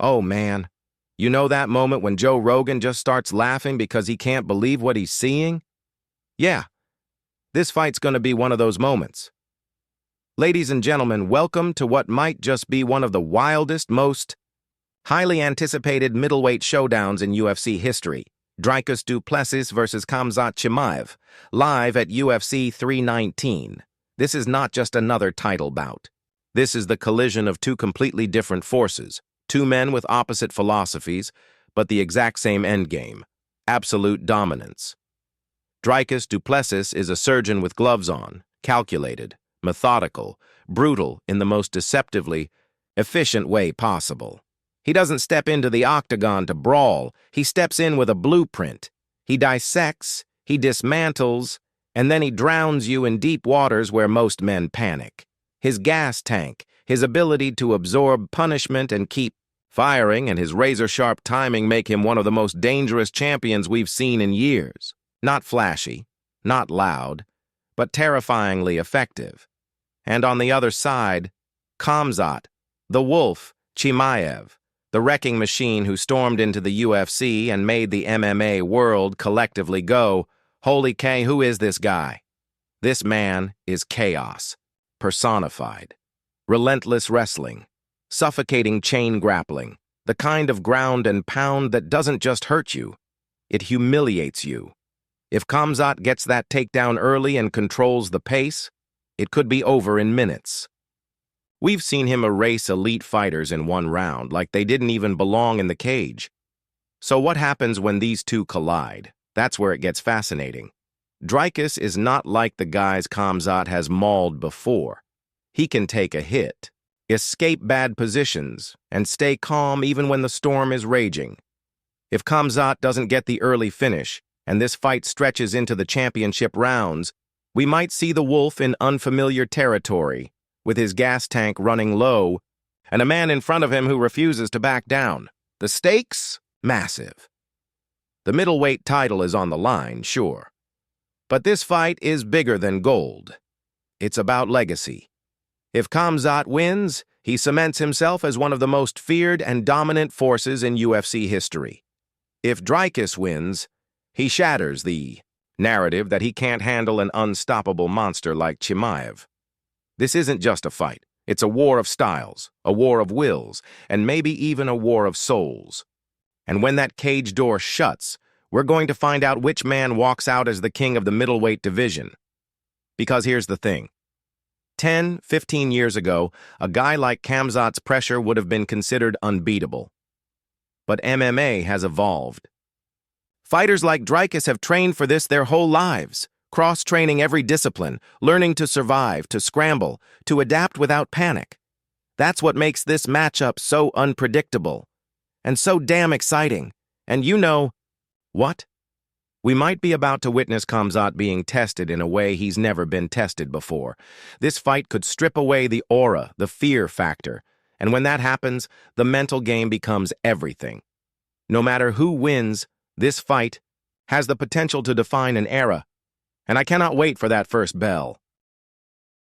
Oh man, you know that moment when Joe Rogan just starts laughing because he can't believe what he's seeing? Yeah, this fight's gonna be one of those moments. Ladies and gentlemen, welcome to what might just be one of the wildest, most highly anticipated middleweight showdowns in UFC history. Dricus Du Plessis versus Khamzat Chimaev, live at UFC 319. This is not just another title bout. This is the collision of two completely different forces, two men with opposite philosophies, but the exact same endgame: absolute dominance. Dricus Du Plessis is a surgeon with gloves on, calculated, methodical, brutal in the most deceptively efficient way possible. He doesn't step into the octagon to brawl. He steps in with a blueprint. He dissects, he dismantles, and then he drowns you in deep waters where most men panic. His gas tank, his ability to absorb punishment and keep firing, and his razor-sharp timing make him one of the most dangerous champions we've seen in years. Not flashy, not loud, but terrifyingly effective. And on the other side, Khamzat, the Wolf, Chimaev, the wrecking machine who stormed into the UFC and made the MMA world collectively go, "Holy K, who is this guy?" This man is chaos, personified. Relentless wrestling, suffocating chain grappling, the kind of ground and pound that doesn't just hurt you, it humiliates you. If Khamzat gets that takedown early and controls the pace, it could be over in minutes. We've seen him erase elite fighters in one round like they didn't even belong in the cage. So what happens when these two collide? That's where it gets fascinating. Dricus is not like the guys Khamzat has mauled before. He can take a hit, escape bad positions, and stay calm even when the storm is raging. If Khamzat doesn't get the early finish, and this fight stretches into the championship rounds, we might see the Wolf in unfamiliar territory, with his gas tank running low, and a man in front of him who refuses to back down. The stakes? Massive. The middleweight title is on the line, sure. But this fight is bigger than gold. It's about legacy. If Khamzat wins, he cements himself as one of the most feared and dominant forces in UFC history. If Dricus wins, he shatters the narrative that he can't handle an unstoppable monster like Chimaev. This isn't just a fight. It's a war of styles, a war of wills, and maybe even a war of souls. And when that cage door shuts, we're going to find out which man walks out as the king of the middleweight division. Because here's the thing. 10, 15 years ago, a guy like Khamzat's pressure would have been considered unbeatable. But MMA has evolved. Fighters like Dricus have trained for this their whole lives, cross-training every discipline, learning to survive, to scramble, to adapt without panic. That's what makes this matchup so unpredictable and so damn exciting. And you know what? We might be about to witness Khamzat being tested in a way he's never been tested before. This fight could strip away the aura, the fear factor, and when that happens, the mental game becomes everything. No matter who wins, this fight has the potential to define an era, and I cannot wait for that first bell.